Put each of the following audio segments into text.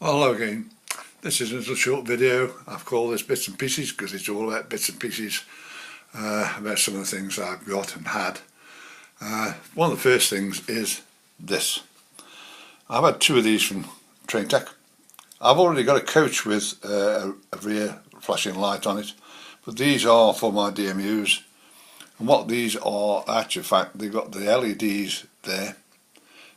Hello again. This is a little short video. I've called this Bits and Pieces because it's all about bits and pieces about some of the things I've got and had. One of the first things is this. I've had two of these from Train Tech. I've already got a coach with a rear flashing light on it, but these are for my DMUs. And what these are, actually, in fact, they've got the LEDs there,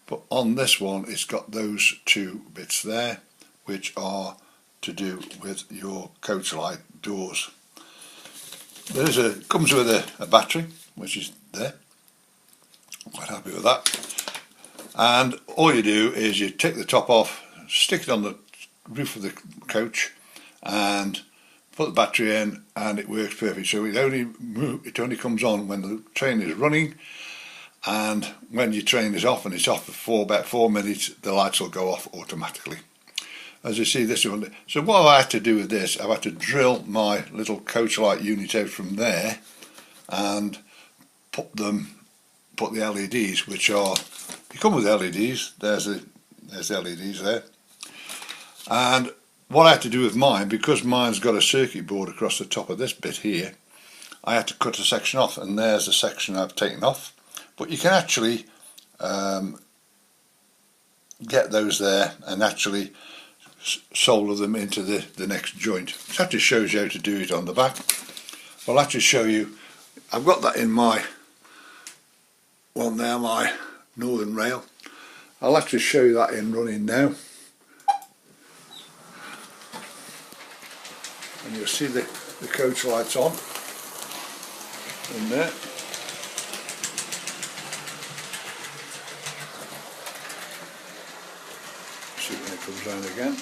but on this one it's got those two bits there, which are to do with your coach light doors. Comes with a battery, which is there. I'm quite happy with that. And all you do is you take the top off, stick it on the roof of the coach, and put the battery in, and it works perfect. So it only comes on when the train is running, and when your train is off, and it's off for about 4 minutes, the lights will go off automatically. As you see this one. So what I had to do with this, I've had to drill my little coach light unit out from there and put the LEDs, which are, you come with LEDs, there's the LEDs there. And what I had to do with mine, because mine's got a circuit board across the top of this bit here, I had to cut a section off, and there's the section I've taken off. But you can actually get those there and actually solder them into the next joint. It actually shows you how to do it on the back. I'll actually show you. I've got that in my one there, my Northern Rail. I'll actually show you that in running now, and you'll see the coach lights on in there. See when it comes round again.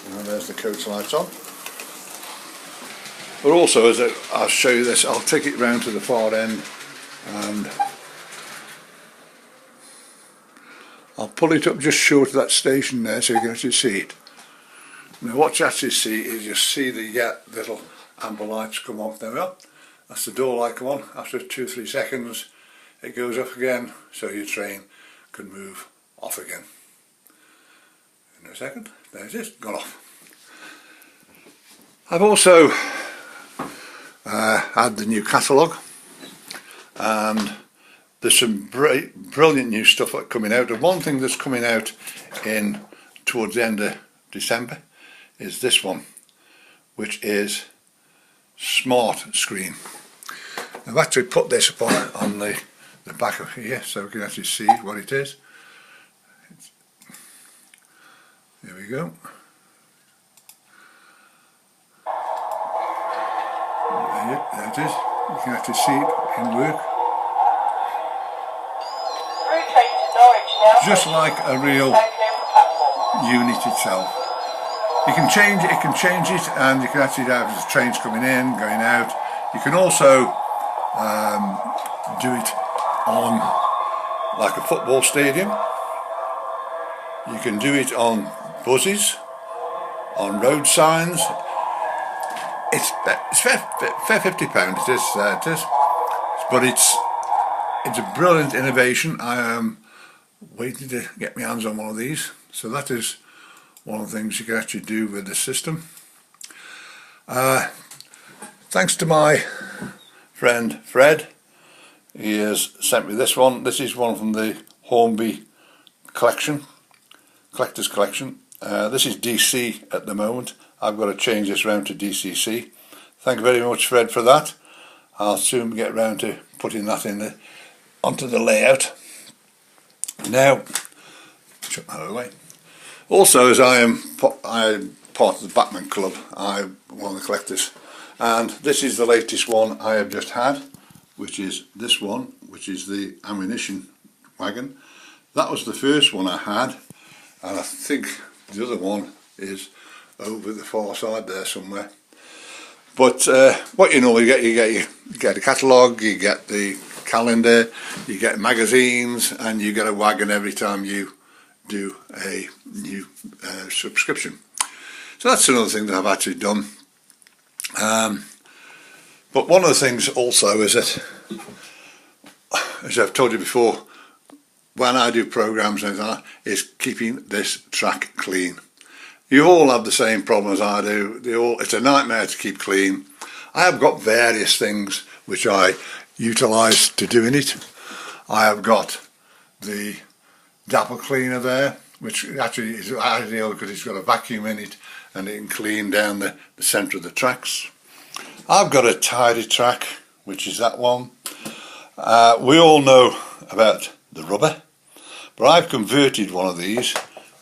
And there's the coach lights on. But also, as I'll show you this, I'll take it round to the far end and I'll pull it up just short of that station there so you can actually see it. Now what you actually see is you see the little amber lights come off. There we are. That's the door light come on. After 2-3 seconds it goes off again, so your train can move off again. In a second, there it is, gone off. I've also had the new catalogue, and there's some brilliant new stuff coming out. And one thing that's coming out towards the end of December is this one, which is smart screen. I've actually put this on the back of here so we can actually see what it is. There we go. There it is. You can actually see it in work. Just like a real unit itself. You can change it, and you can actually have the trains coming in, going out. You can also do it on like a football stadium. You can do it on buses, on road signs. It's fair £50. It is, but it's a brilliant innovation. I am waiting to get my hands on one of these. So that is one of the things you can actually do with the system. Thanks to my friend Fred, he has sent me this one. This is one from the Hornby collector's collection. This is DC at the moment. I've got to change this round to DCC. Thank you very much, Fred, for that. I'll soon get round to putting that onto the layout. Now, chuck that away. Also, as I am part of the Buckman Club, I'm one of the collectors, and this is the latest one I have just had, which is this one, which is the ammunition wagon. That was the first one I had, and I think the other one is over the far side there somewhere. But what you normally get, you get a catalogue, you get the calendar, you get magazines, and you get a wagon every time you do a new subscription. So that's another thing that I've actually done. But one of the things also is that, as I've told you before, when I do programs and that is keeping this track clean. You all have the same problem as I do. It's a nightmare to keep clean. I have got various things which I utilise to doing it. I have got the dapple cleaner there, which actually is ideal because it's got a vacuum in it and it can clean down the centre of the tracks. I've got a tidy track, which is that one. We all know about the rubber, but I've converted one of these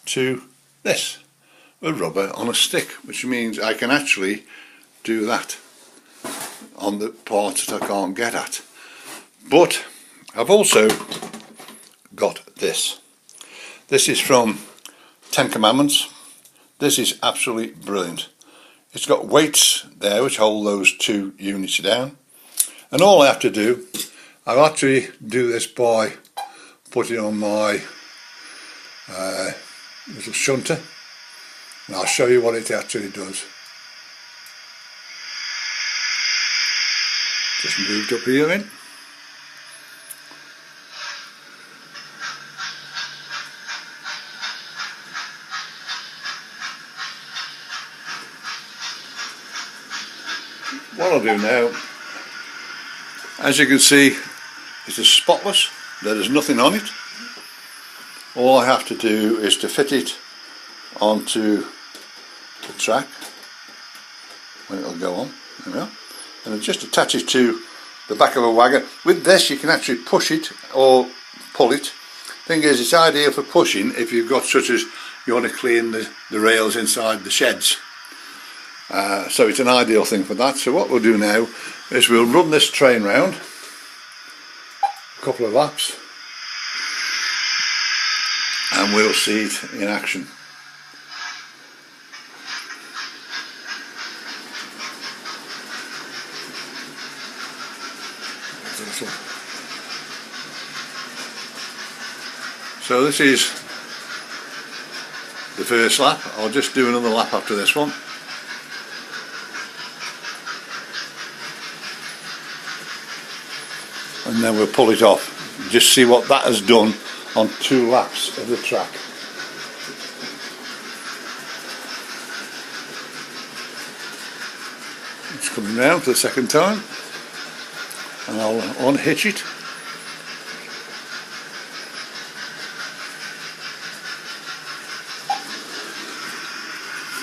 to this, a rubber on a stick, which means I can actually do that on the parts that I can't get at. But I've also got this. This is from 10 Commandments. This is absolutely brilliant. It's got weights there which hold those 2 units down, and all I have to do, I actually do this by putting on my little shunter, and I'll show you what it actually does. Just moved up here in. What I'll do now, as you can see, it is spotless. There is nothing on it. All I have to do is to fit it onto the track when it'll go on. There we are. And it just attaches to the back of a wagon. With this you can actually push it or pull it. Thing is, it's ideal for pushing if you've got, such as you want to clean the rails inside the sheds. So it's an ideal thing for that. So what we'll do now is we'll run this train round a couple of laps and we'll see it in action. So this is the first lap. I'll just do another lap after this one. And then we'll pull it off. Just see what that has done on 2 laps of the track. It's coming round for the second time, and I'll unhitch it.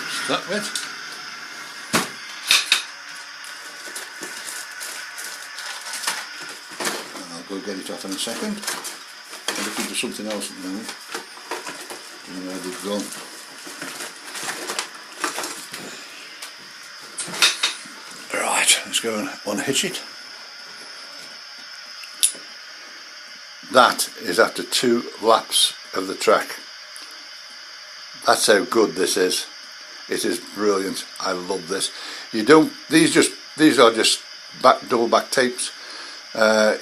Is that it? Go get it off in a second. I'm looking for something else at the moment. I don't know where they've gone. Right, let's go and unhitch it. That is after 2 laps of the track. That's how good this is. It is brilliant. I love this. These are just double back tapes.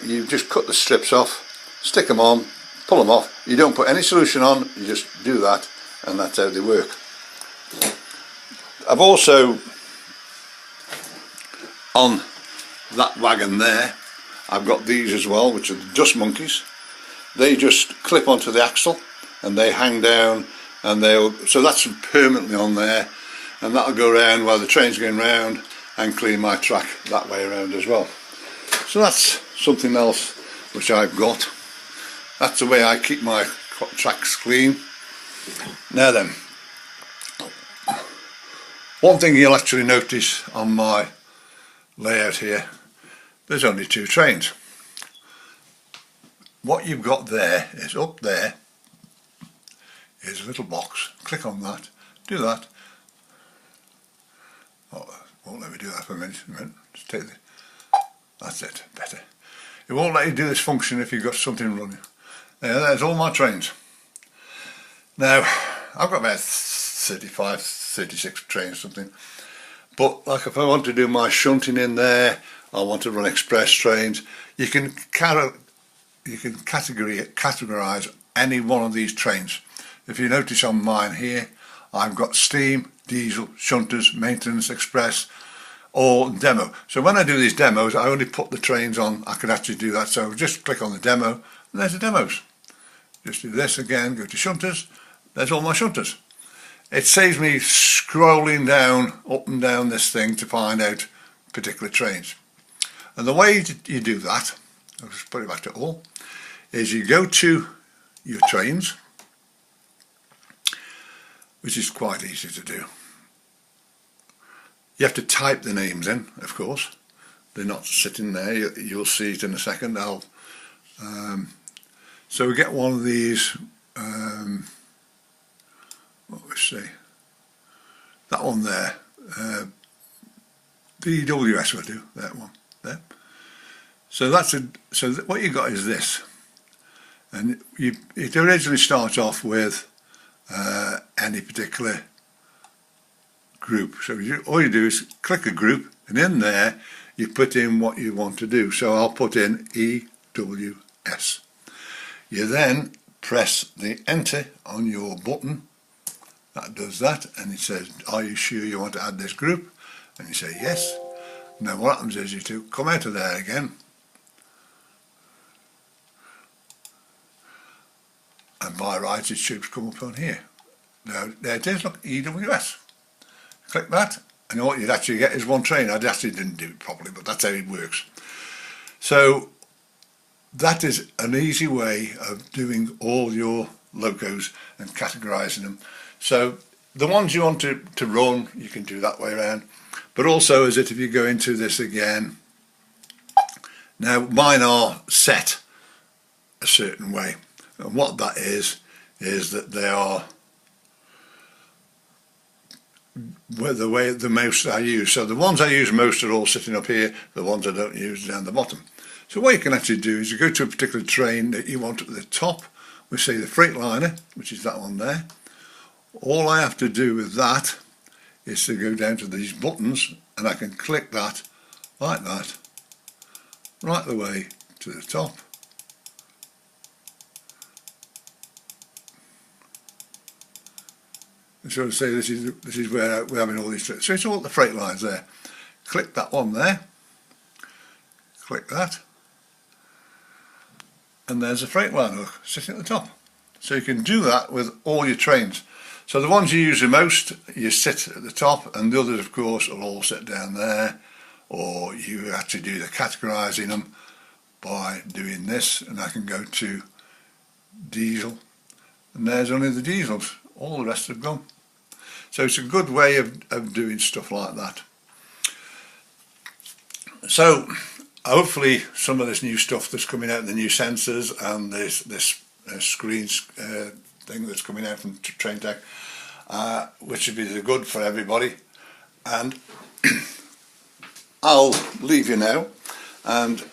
You just cut the strips off, stick them on, pull them off. You don't put any solution on, you just do that, and that's how they work. I've also, on that wagon there, I've got these as well, which are the dust monkeys. They just clip onto the axle and they hang down, and so that's permanently on there, and that'll go around while the train's going round and clean my track that way around as well. So that's something else which I've got. That's the way I keep my tracks clean. Now then, one thing you'll actually notice on my layout here, there's only 2 trains. What you've got there is, up there is a little box. Click on that, do that. Oh, won't let me do that for a minute. Just take the, that's it, better. It won't let you do this function if you've got something running. There's all my trains. Now, I've got about 35, 36 trains, something. But like if I want to do my shunting in there, I want to run express trains, you can categorize any one of these trains. If you notice on mine here, I've got steam, diesel, shunters, maintenance, express, or demo. So when I do these demos, I only put the trains on. I can actually do that. So just click on the demo, and there's the demos. just do this again, go to shunters, there's all my shunters. It saves me scrolling down, up and down this thing to find out particular trains. And the way you do that, I'll just put it back to all, is you go to your trains, which is quite easy to do. You have to type the names in, of course. They're not sitting there. You'll see it in a second. So we get one of these, what we say, that one there, BWS will do, that one there. So what you got is this, and it originally starts off with any particular group. So all you do is click a group, and in there you put in what you want to do. So I'll put in EWS. You then press the enter on your button. That does that, and it says, are you sure you want to add this group? And you say yes. Now what happens is you come out of there again, and by rights it should come up on here. Now there it is, look, EWS. Click that, and what you'd actually get is one train. I actually didn't do it properly, but that's how it works. So that is an easy way of doing all your locos and categorising them. So the ones you want to run, you can do that way around. But also, as if you go into this again, now mine are set a certain way, and what that is that they are the way the most I use. So the ones I use most are all sitting up here, the ones I don't use are down the bottom. So what you can actually do is you go to a particular train that you want at the top, we say the Freightliner, which is that one there. All I have to do with that is to go down to these buttons, and I can click that like that right the way to the top. And so say this is where we're having all these. So it's all the freight lines there. Click that one there. Click that, and there's a freight line hook sitting at the top. So you can do that with all your trains. So the ones you use the most, you sit at the top, and the others of course will all sit down there, or you actually do the categorising them by doing this, and I can go to diesel, and there's only the diesels, all the rest have gone. So it's a good way of doing stuff like that. So hopefully some of this new stuff that's coming out, the new sensors and this screens thing that's coming out from Train Tech, which would be good for everybody. And I'll leave you now, and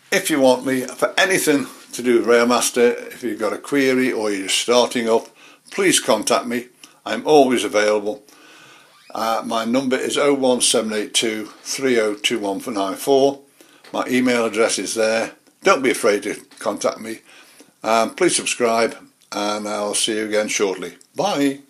if you want me for anything to do with Railmaster, if you've got a query or you're starting up, please contact me. I'm always available. My number is 01782 302194. My email address is there. Don't be afraid to contact me. Please subscribe, and I'll see you again shortly. Bye.